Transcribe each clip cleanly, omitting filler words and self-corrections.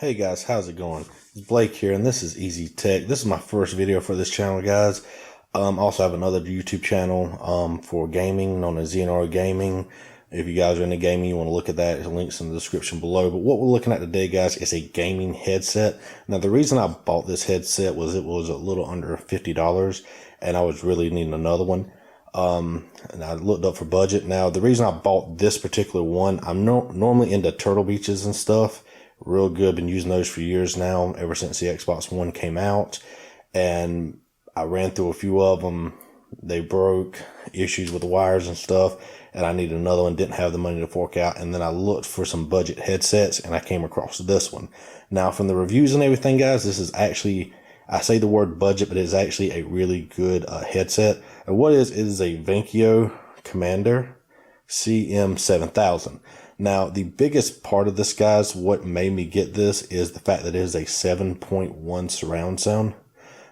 Hey guys, how's it going? It's Blake here, and this is Easy Tech. This is my first video for this channel, guys. Also have another YouTube channel for gaming known as ZNR Gaming. If you guys are into gaming, you want to look at that, links in the description below. But what we're looking at today, guys, is a gaming headset. Now, the reason I bought this headset was it was a little under $50, and I was really needing another one. And I looked up for budget. Now, the reason I bought this particular one, I'm normally into Turtle Beaches and stuff. Real good. Been using those for years now, ever since the Xbox One came out. And I ran through a few of them. They broke, issues with the wires and stuff, and I needed another one. Didn't have the money to fork out. And then I looked for some budget headsets, and I came across this one. Now, from the reviews and everything, guys, this is actually, I say the word budget, but it's actually a really good headset. And what it is a Vankyo Commander CM7000. Now, the biggest part of this, guys, what made me get this is the fact that it is a 7.1 surround sound.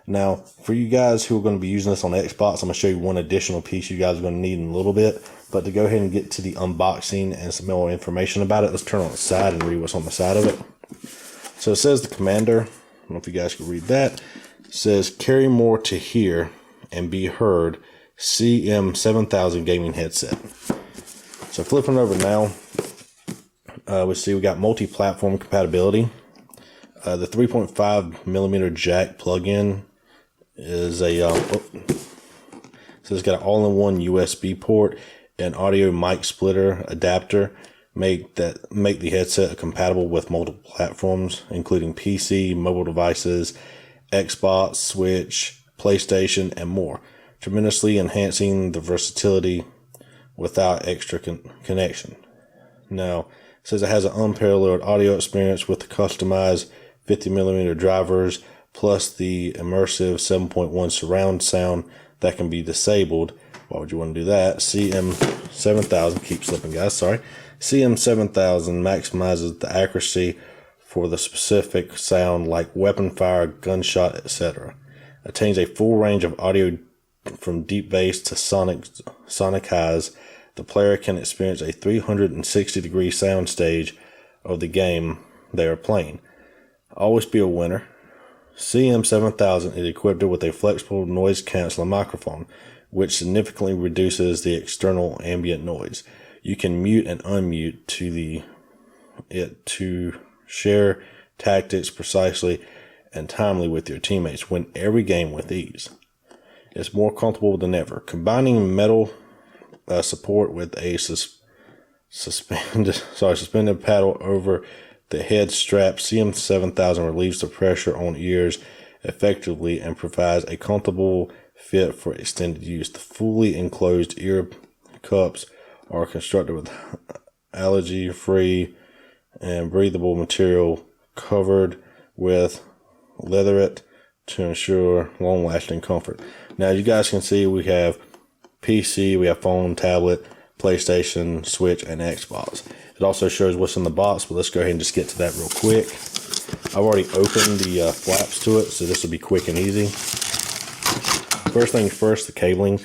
Now, for you guys who are going to be using this on Xbox, I'm going to show you one additional piece you guys are going to need in a little bit. But to go ahead and get to the unboxing and some more information about it, let's turn on the side and read what's on the side of it. So it says the Commander. I don't know if you guys can read that. It says, carry more to hear and be heard, CM7000 gaming headset. So flipping it over now, we see we got multi-platform compatibility. The 3.5mm jack plug-in is a so it's got an all-in-one USB port and audio mic splitter adapter make the headset compatible with multiple platforms, including PC, mobile devices, Xbox, Switch, PlayStation, and more, tremendously enhancing the versatility without extra connection. Now, it says it has an unparalleled audio experience with the customized 50mm drivers, plus the immersive 7.1 surround sound that can be disabled. Why would you want to do that? CM7000, keep slipping, guys, sorry. CM7000 maximizes the accuracy for the specific sound like weapon fire, gunshot, etc. Attains a full range of audio from deep bass to sonic highs. The player can experience a 360-degree sound stage of the game they are playing. Always be a winner. CM7000 is equipped with a flexible noise-canceling microphone, which significantly reduces the external ambient noise. You can mute and unmute to share tactics precisely and timely with your teammates. Win every game with ease. It's more comfortable than ever. Combining metal support with a suspended paddle over the head strap, CM7000 relieves the pressure on ears effectively and provides a comfortable fit for extended use. The fully enclosed ear cups are constructed with allergy-free and breathable material covered with leatherette to ensure long-lasting comfort. Now, as you guys can see, we have PC, we have phone, tablet, PlayStation, Switch, and Xbox. It also shows what's in the box, but let's go ahead and just get to that real quick. I've already opened the flaps to it, so this will be quick and easy. First things first, the cabling.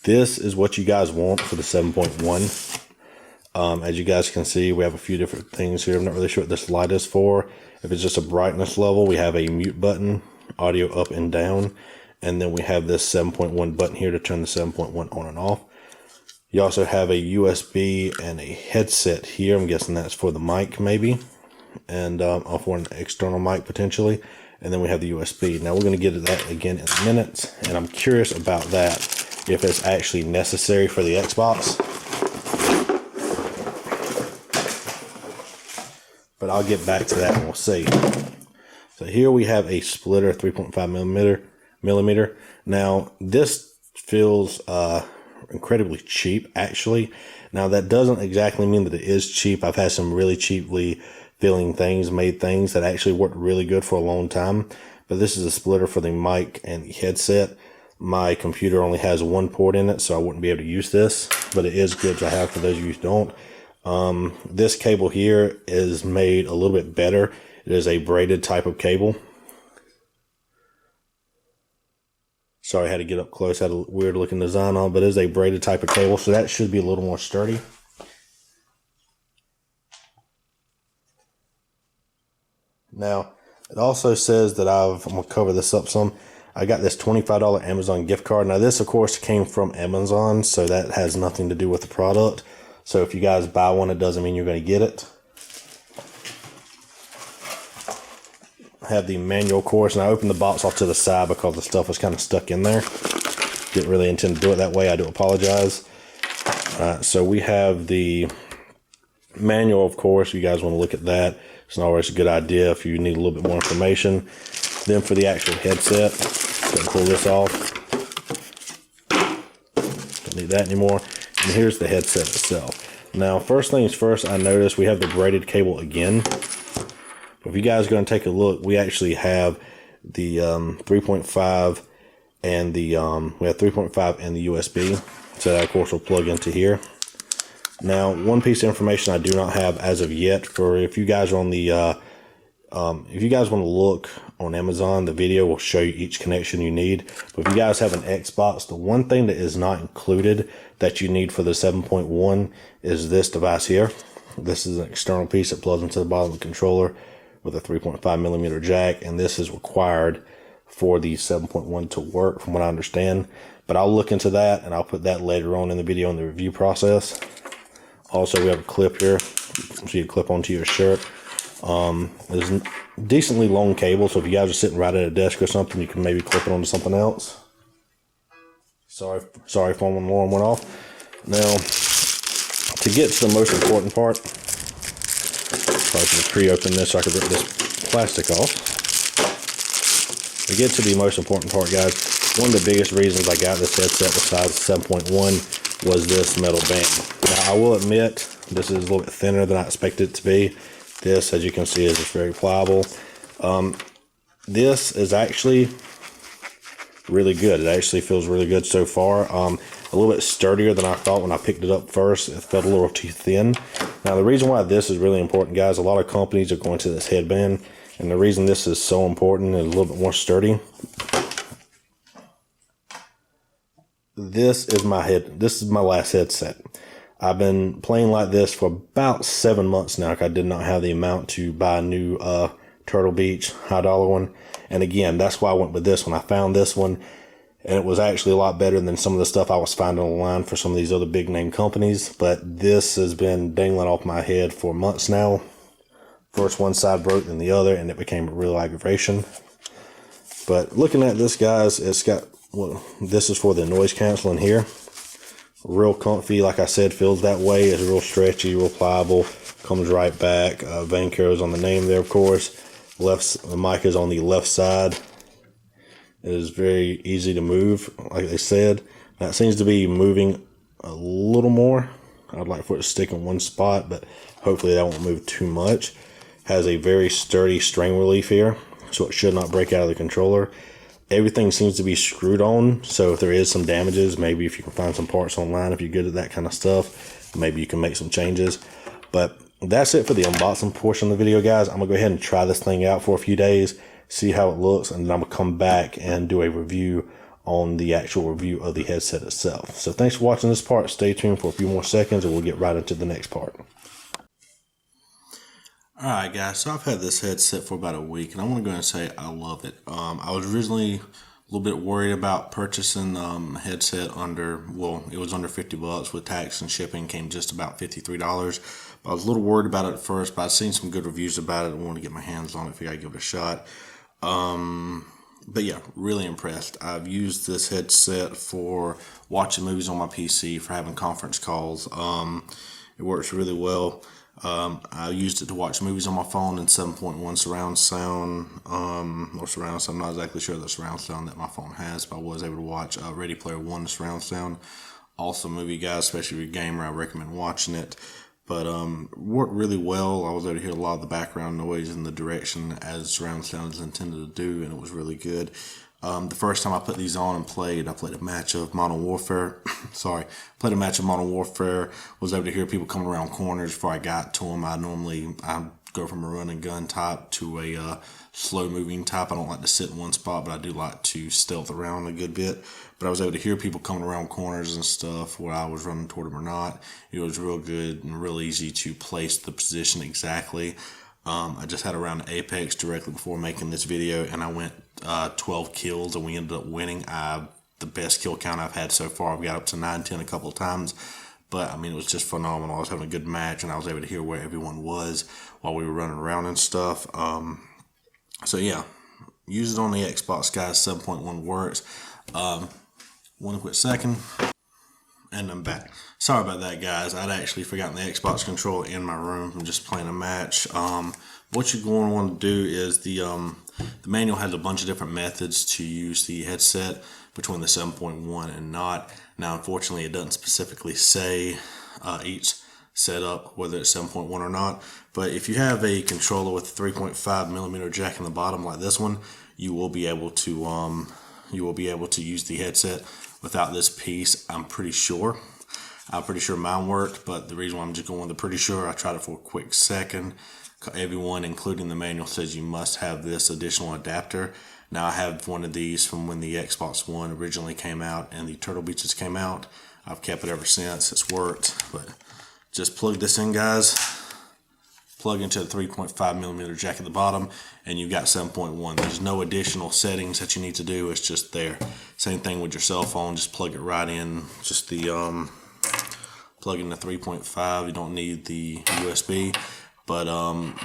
This is what you guys want for the 7.1. As you guys can see, we have a few different things here. I'm not really sure what this light is for. If it's just a brightness level, we have a mute button, audio up and down. And then we have this 7.1 button here to turn the 7.1 on and off. You also have a USB and a headset here. I'm guessing that's for the mic maybe. And for an external mic potentially. And then we have the USB. Now we're going to get to that again in a minute. And I'm curious about that, if it's actually necessary for the Xbox. But I'll get back to that and we'll see. So here we have a splitter, 3.5mm. Now this feels incredibly cheap, actually. Now that doesn't exactly mean that it is cheap. I've had some really cheaply made things that actually worked really good for a long time, but this is a splitter for the mic and the headset. My computer only has one port in it, so I wouldn't be able to use this, but it is good to have for those of you who don't. This cable here is made a little bit better. It is a braided type of cable. Sorry, I had to get up close. Had a weird looking design on, but it is a braided type of cable, so that should be a little more sturdy. Now, it also says that I'm going to cover this up some. I got this $25 Amazon gift card. Now, this, of course, came from Amazon, so that has nothing to do with the product. So if you guys buy one, it doesn't mean you're going to get it. I have the manual course, and I opened the box off to the side because the stuff was kind of stuck in there. Didn't really intend to do it that way. I do apologize. So we have the manual, of course. You guys want to look at that. It's always a good idea if you need a little bit more information. Then for the actual headset, go and pull this off. Don't need that anymore. And here's the headset itself. Now, first things first, I noticed we have the braided cable again. But if you guys are going to take a look, we actually have the 3.5 and the we have 3.5 and the USB. So that, of course, will plug into here. Now, one piece of information I do not have as of yet, for if you guys are on the if you guys want to look on Amazon, the video will show you each connection you need. But if you guys have an Xbox, the one thing that is not included that you need for the 7.1 is this device here. This is an external piece that plugs into the bottom of the controller with a 3.5mm jack, and this is required for the 7.1 to work, from what I understand. But I'll look into that, and I'll put that later on in the video in the review process. Also, we have a clip here, so you clip onto your shirt. There's a decently long cable, so if you guys are sitting right at a desk or something, you can maybe clip it onto something else. Sorry if one alarm went off. Now, to get to the most important part, probably should have pre-opened this so I could rip this plastic off. To get to the most important part, guys, one of the biggest reasons I got this headset besides 7.1 was this metal band. Now, I will admit, this is a little bit thinner than I expected it to be. This, as you can see, is just very pliable. This is actually really good. It actually feels really good so far. A little bit sturdier than I thought when I picked it up first. It felt a little too thin. Now, the reason why this is really important, guys, a lot of companies are going to this headband, and the reason this is so important and a little bit more sturdy. This is my last headset. I've been playing like this for about 7 months now. I did not have the amount to buy a new Turtle Beach high dollar one. And again, that's why I went with this one. I found this one, and it was actually a lot better than some of the stuff I was finding online for some of these other big name companies. But this has been dangling off my head for months now. First one side broke, then the other, and it became a real aggravation. But looking at this, guys, it's got, well, this is for the noise canceling here. Real comfy, like I said, feels that way. It's real stretchy, real pliable. Comes right back. Vankyo is on the name there, of course. The mic is on the left side. It is very easy to move, like they said. That seems to be moving a little more. I'd like for it to stick in one spot, but hopefully that won't move too much. Has a very sturdy string relief here, so it should not break out of the controller. Everything seems to be screwed on, so if there is some damages, maybe if you can find some parts online, if you're good at that kind of stuff, maybe you can make some changes. But that's it for the unboxing portion of the video, guys. I'm going to go ahead and try this thing out for a few days, see how it looks, and then I'm going to come back and do a review on the actual review of the headset itself. So thanks for watching this part. Stay tuned for a few more seconds, and we'll get right into the next part. Alright guys, so I've had this headset for about a week, and I want to go ahead and say I love it. I was originally a little bit worried about purchasing a headset under, well, it was under 50 bucks with tax and shipping, came just about $53. But I was a little worried about it at first, but I've seen some good reviews about it. I want to get my hands on it, figure I'd give it a shot. But yeah, really impressed. I've used this headset for watching movies on my PC, for having conference calls. It works really well. I used it to watch movies on my phone in 7.1 surround sound, or surround sound. I'm not exactly sure the surround sound that my phone has, but I was able to watch Ready Player One surround sound. Awesome movie, guys, especially if you're a gamer. I recommend watching it. But worked really well. I was able to hear a lot of the background noise in the direction as surround sound is intended to do, and it was really good. The first time I put these on and played, I played a match of Modern Warfare. Played a match of Modern Warfare. Was able to hear people coming around corners before I got to them. I go from a run and gun type to a slow moving type. I don't like to sit in one spot, but I do like to stealth around a good bit. But I was able to hear people coming around corners and stuff, where I was running toward them or not. It was real good and real easy to place the position exactly. I just had a round of Apex directly before making this video, and I went 12 kills, and we ended up winning. The best kill count I've had so far. I've got up to 9, 10 a couple of times, but I mean, it was just phenomenal. I was having a good match, and I was able to hear where everyone was while we were running around and stuff. So yeah, use it on the Xbox, guys. 7.1 works. One quick second, and I'm back. Sorry about that, guys. I'd actually forgotten the Xbox controller in my room from just playing a match. What you're going to want to do is the manual has a bunch of different methods to use the headset between the 7.1 and not. Now, unfortunately, it doesn't specifically say each setup, whether it's 7.1 or not. But if you have a controller with a 3.5mm jack in the bottom like this one, you will be able to use the headset without this piece. I'm pretty sure mine worked, but the reason why I'm just going with the pretty sure, I tried it for a quick second. Everyone, including the manual, says you must have this additional adapter. Now, I have one of these from when the Xbox One originally came out and the Turtle Beaches came out. I've kept it ever since. It's worked, but just plug this in, guys. Plug into the 3.5mm jack at the bottom, and you've got 7.1. There's no additional settings that you need to do. It's just there. Same thing with your cell phone. Just plug it right in. Just the plug in the 3.5. You don't need the USB. But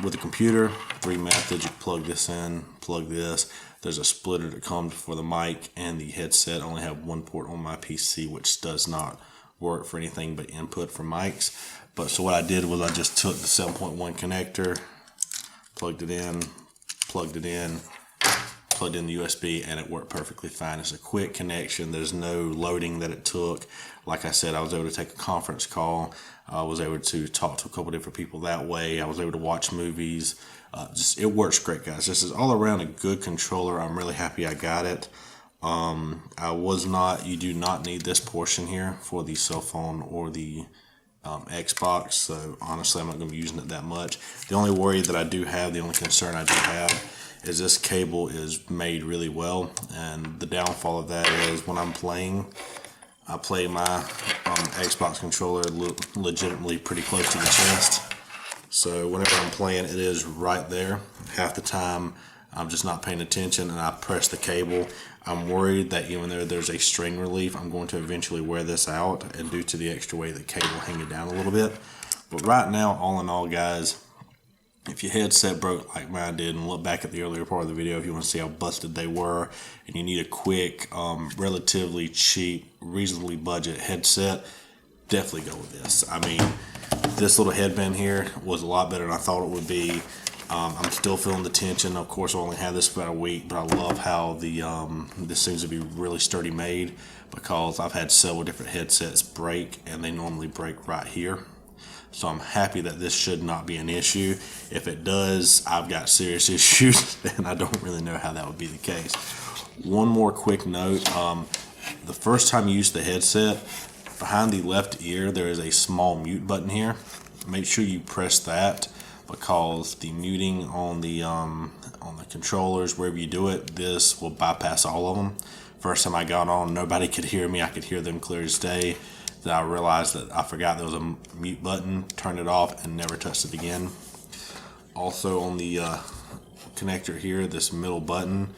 with the computer, 3 methods. You plug this in, plug this. There's a splitter that comes for the mic and the headset. I only have one port on my PC, which does not work for anything but input for mics. But so what I did was I just took the 7.1 connector, plugged it in, plugged in the USB, and it worked perfectly fine. It's a quick connection. There's no loading that it took. Like I said, I was able to take a conference call. I was able to talk to a couple different people that way. I was able to watch movies. It works great, guys. This is all around a good controller. I'm really happy I got it. You do not need this portion here for the cell phone or the Xbox, so honestly I'm not going to be using it that much. The only worry that I do have, the only concern I do have, is this cable is made really well, and the downfall of that is when I'm playing, I play my Xbox controller legitimately pretty close to the chest, so whenever I'm playing, it is right there. Half the time I'm just not paying attention and I press the cable. I'm worried that even though there's a string relief, I'm going to eventually wear this out, and due to the extra weight of the cable, hang it down a little bit. But right now, all in all, guys, if your headset broke like mine did, and look back at the earlier part of the video if you want to see how busted they were, and you need a quick, relatively cheap, reasonably budget headset, definitely go with this. I mean, this little headband here was a lot better than I thought it would be. I'm still feeling the tension. Of course, I only had this for about a week, but I love how this seems to be really sturdy made, because I've had several different headsets break, and they normally break right here. So I'm happy that this should not be an issue. If it does, I've got serious issues, and I don't really know how that would be the case. One more quick note. The first time you use the headset, behind the left ear, there is a small mute button here. Make sure you press that, because the muting on the controllers, wherever you do it, this will bypass all of them. First time I got on, nobody could hear me. I could hear them clear as day. Then I realized that I forgot there was a mute button, turned it off, and never touched it again. Also on the connector here, this middle button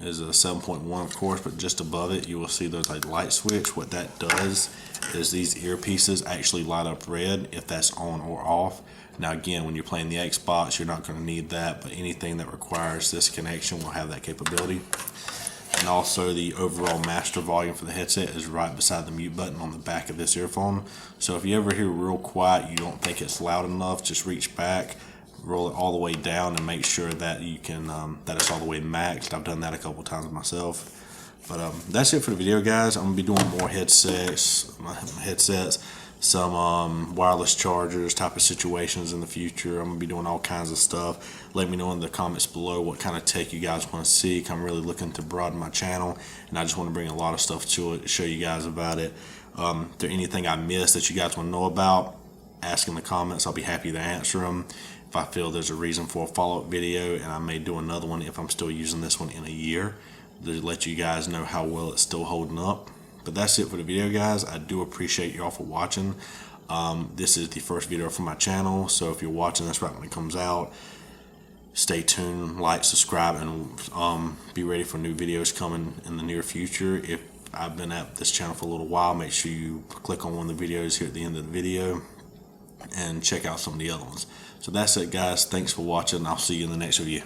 is a 7.1, of course, but just above it you will see there's a light switch. What that does is these earpieces actually light up red if that's on or off. Now again, when you're playing the Xbox, you're not going to need that, but anything that requires this connection will have that capability. And also the overall master volume for the headset is right beside the mute button on the back of this earphone. So if you ever hear real quiet, you don't think it's loud enough, just reach back, roll it all the way down, and make sure that you can that it's all the way maxed. I've done that a couple times myself. But that's it for the video, guys. I'm gonna be doing more headsets, some wireless chargers type of situations in the future. I'm gonna be doing all kinds of stuff. Let me know in the comments below what kind of tech you guys want to see. I'm really looking to broaden my channel, and I just want to bring a lot of stuff to it, show you guys about it. If there's anything I missed that you guys want to know about, ask in the comments. I'll be happy to answer them. If I feel there's a reason for a follow-up video, and I may do another one if I'm still using this one in a year, to let you guys know how well it's still holding up. But that's it for the video, guys. I do appreciate y'all for watching. This is the first video from my channel, so if you're watching this right when it comes out, stay tuned, like, subscribe, and be ready for new videos coming in the near future. If I've been at this channel for a little while, make sure you click on one of the videos here at the end of the video and check out some of the other ones. So that's it, guys. Thanks for watching. I'll see you in the next video.